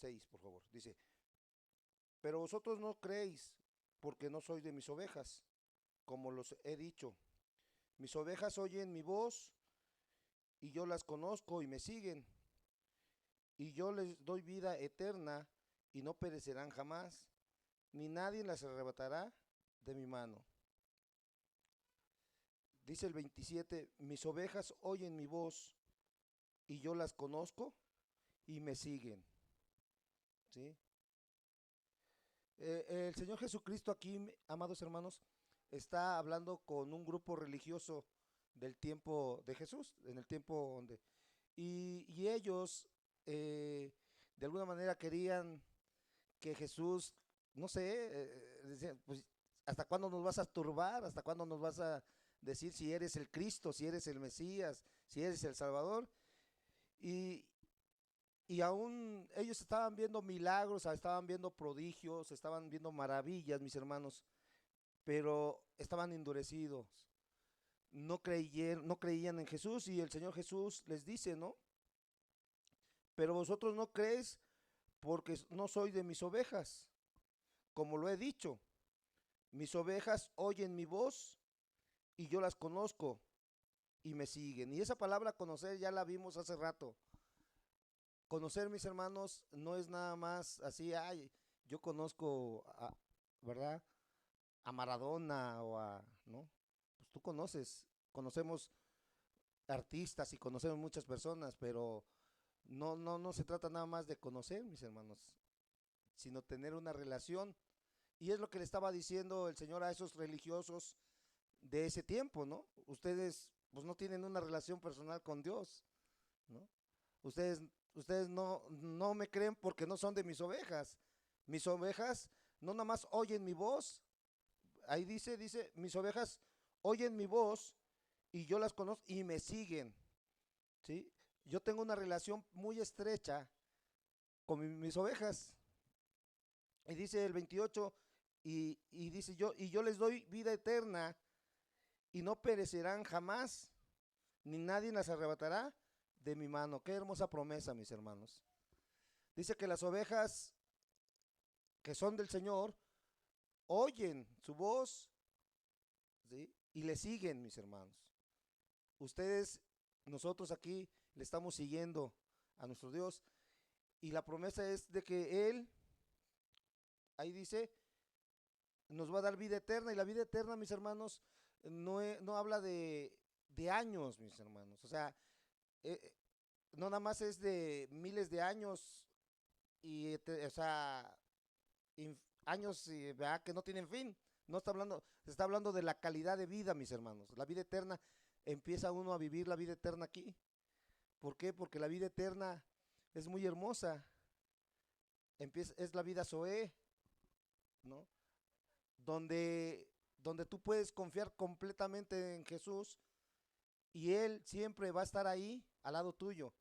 6, por favor. Dice, pero vosotros no creéis, porque no soy de mis ovejas, como los he dicho. Mis ovejas oyen mi voz, y yo las conozco y me siguen, y yo les doy vida eterna, y no perecerán jamás, ni nadie las arrebatará de mi mano. Dice el 27, mis ovejas oyen mi voz, y yo las conozco y me siguen. ¿Sí? El Señor Jesucristo aquí, amados hermanos, está hablando con un grupo religioso del tiempo de Jesús, en el tiempo donde... Y ellos, de alguna manera, querían que Jesús, no sé, decían, pues, ¿hasta cuándo nos vas a turbar? ¿Hasta cuándo nos vas a decir si eres el Cristo, si eres el Mesías, si eres el Salvador? Y, y aún ellos estaban viendo milagros, estaban viendo prodigios, estaban viendo maravillas, mis hermanos, pero estaban endurecidos. No creían en Jesús y el Señor Jesús les dice, ¿no? Pero vosotros no creéis porque no soy de mis ovejas, como lo he dicho. Mis ovejas oyen mi voz y yo las conozco y me siguen. Y esa palabra conocer ya la vimos hace rato. Conocer, mis hermanos, no es nada más así, ay, yo conozco, ¿verdad? A Maradona o a, ¿no? Pues tú conocemos artistas y conocemos muchas personas, pero no se trata nada más de conocer, mis hermanos, sino tener una relación. Y es lo que le estaba diciendo el Señor a esos religiosos de ese tiempo, ¿no? Ustedes pues no tienen una relación personal con Dios, ¿no? Ustedes, ustedes no me creen porque no son de mis ovejas. Mis ovejas no nada más oyen mi voz. Ahí dice, mis ovejas oyen mi voz y yo las conozco y me siguen, ¿sí? Yo tengo una relación muy estrecha con mis ovejas. Y dice el 28, y dice yo les doy vida eterna y no perecerán jamás, ni nadie las arrebatará de mi mano. Qué hermosa promesa, mis hermanos. Dice que las ovejas que son del Señor oyen su voz, ¿sí? Y le siguen, mis hermanos. Ustedes, nosotros aquí le estamos siguiendo a nuestro Dios y la promesa es de que Él, ahí dice, nos va a dar vida eterna y la vida eterna, mis hermanos, no habla de años, mis hermanos. O sea, eh, no nada más es de miles de años y, o sea, años ¿verdad? Que no tienen fin. No está hablando, se está hablando de la calidad de vida, mis hermanos. La vida eterna, empieza uno a vivir la vida eterna aquí. ¿Por qué? Porque la vida eterna es muy hermosa. Es la vida Zoe, ¿no? Donde tú puedes confiar completamente en Jesús y Él siempre va a estar ahí al lado tuyo.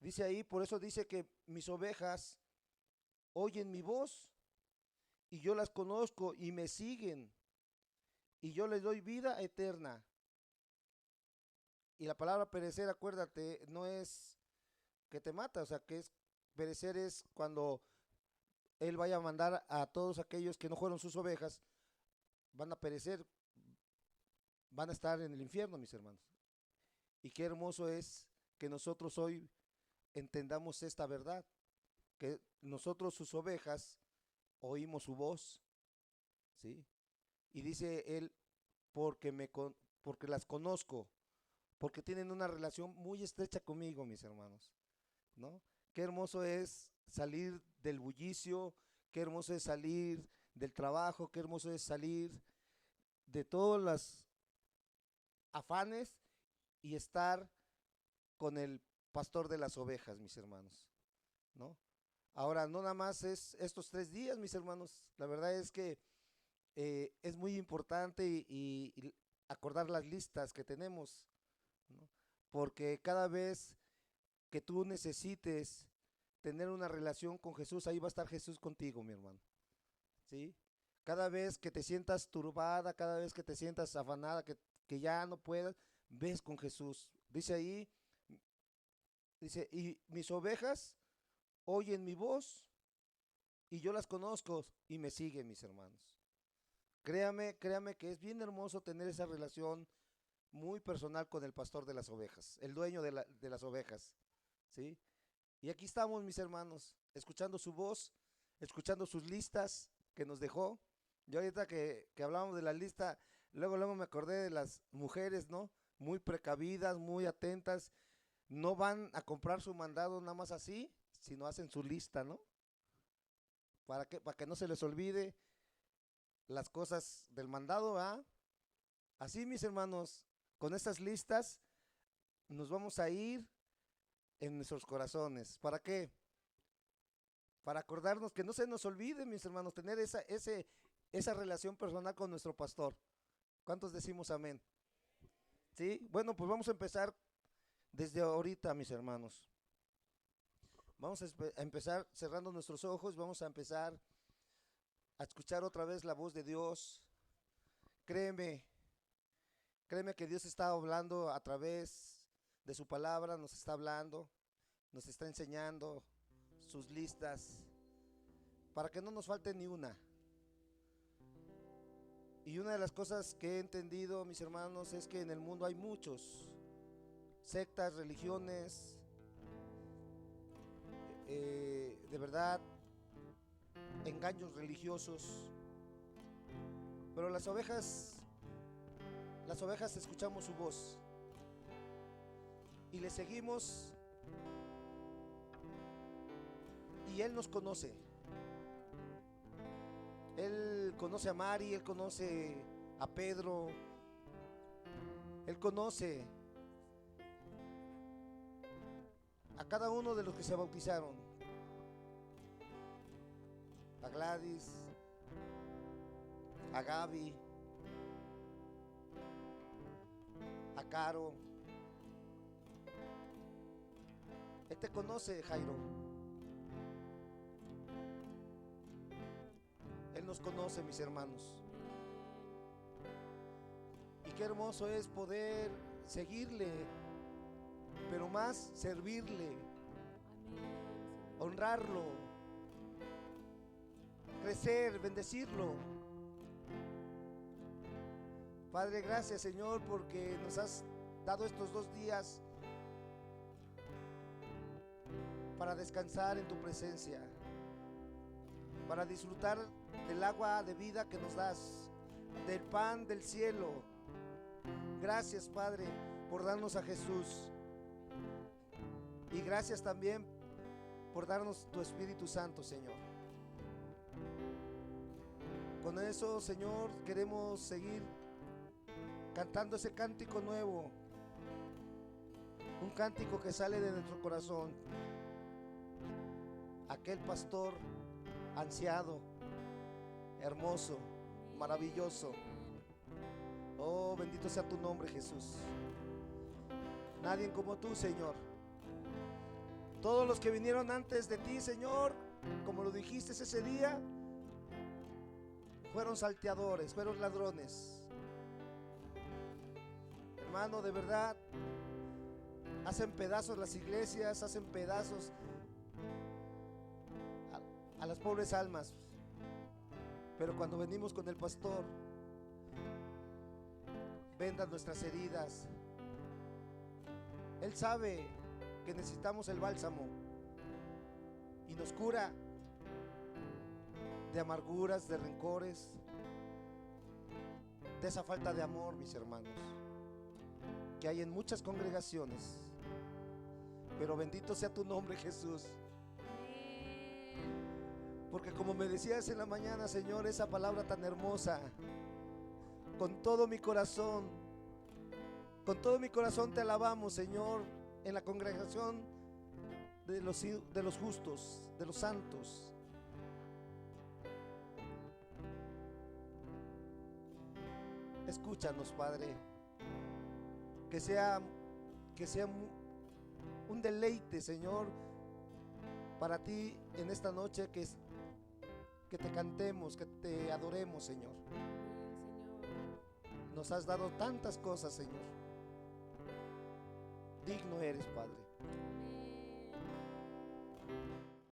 Dice ahí, por eso dice que mis ovejas oyen mi voz y yo las conozco y me siguen y yo les doy vida eterna. Y la palabra perecer, acuérdate, no es que te mata, o sea, que es perecer es cuando Él vaya a mandar a todos aquellos que no fueron sus ovejas, van a perecer, van a estar en el infierno, mis hermanos. Y qué hermoso es que nosotros hoy entendamos esta verdad, que nosotros sus ovejas oímos su voz, ¿sí? Y dice él, porque, porque las conozco, porque tienen una relación muy estrecha conmigo, mis hermanos, ¿no? Qué hermoso es salir del bullicio, qué hermoso es salir del trabajo, qué hermoso es salir de todas las afanes y estar con el pastor de las ovejas, mis hermanos, ¿no? Ahora, no nada más es estos 3 días, mis hermanos, la verdad es que es muy importante y acordar las listas que tenemos, ¿no? Porque cada vez que tú necesites tener una relación con Jesús, ahí va a estar Jesús contigo, mi hermano, ¿sí? Cada vez que te sientas turbada, cada vez que te sientas afanada, que ya no puedas, ves con Jesús. Dice ahí, dice, y mis ovejas oyen mi voz y yo las conozco y me siguen, mis hermanos. Créame que es bien hermoso tener esa relación muy personal con el pastor de las ovejas, el dueño de las ovejas, ¿sí? Y aquí estamos, mis hermanos, escuchando su voz, escuchando sus listas que nos dejó. Yo ahorita que hablábamos de la lista, luego me acordé de las mujeres, ¿no? Muy precavidas, muy atentas, no van a comprar su mandado nada más así, sino hacen su lista, ¿no? Para que no se les olvide las cosas del mandado, ¿ah? Así, mis hermanos, con estas listas nos vamos a ir en nuestros corazones. ¿Para qué? Para acordarnos que no se nos olvide, mis hermanos, tener esa relación personal con nuestro pastor. ¿Cuántos decimos amén? ¿Sí? Bueno, pues vamos a empezar desde ahorita, mis hermanos. Vamos a empezar cerrando nuestros ojos, vamos a empezar a escuchar otra vez la voz de Dios. Créeme que Dios está hablando a través de su palabra, nos está hablando, nos está enseñando sus listas, para que no nos falte ni una. Y una de las cosas que he entendido, mis hermanos, es que en el mundo hay muchos sectas, religiones, de verdad, engaños religiosos, pero las ovejas escuchamos su voz y le seguimos, y Él nos conoce. Él conoce a Mari, Él conoce a Pedro, Él conoce a cada uno de los que se bautizaron, a Gladys, a Gaby, a Caro. Él te conoce, Jairo. Él nos conoce, mis hermanos. Y qué hermoso es poder seguirle, pero más servirle, honrarlo, crecer, bendecirlo. Padre, gracias, Señor, porque nos has dado estos 2 días para descansar en tu presencia, para disfrutar del agua de vida que nos das, del pan del cielo. Gracias, Padre, por darnos a Jesús, y gracias también por darnos tu Espíritu Santo, Señor. Con eso, Señor, queremos seguir cantando ese cántico nuevo, un cántico que sale de nuestro corazón. Aquel pastor ansiado, hermoso, maravilloso. Oh, bendito sea tu nombre, Jesús. Nadie como tú, Señor. Todos los que vinieron antes de ti, Señor, como lo dijiste ese día, fueron salteadores, fueron ladrones. Hermano, de verdad, hacen pedazos las iglesias, hacen pedazos a las pobres almas. Pero cuando venimos con el pastor, vendan nuestras heridas. Él sabe que necesitamos el bálsamo y nos cura de amarguras, de rencores, de esa falta de amor, mis hermanos, que hay en muchas congregaciones. Pero bendito sea tu nombre, Jesús, porque como me decías en la mañana, Señor, esa palabra tan hermosa, con todo mi corazón te alabamos, Señor, en la congregación de los justos, de los santos. Escúchanos, Padre, que sea un deleite, Señor, para ti en esta noche, que te cantemos, que te adoremos, Señor. Nos has dado tantas cosas, Señor. Digno eres, Padre.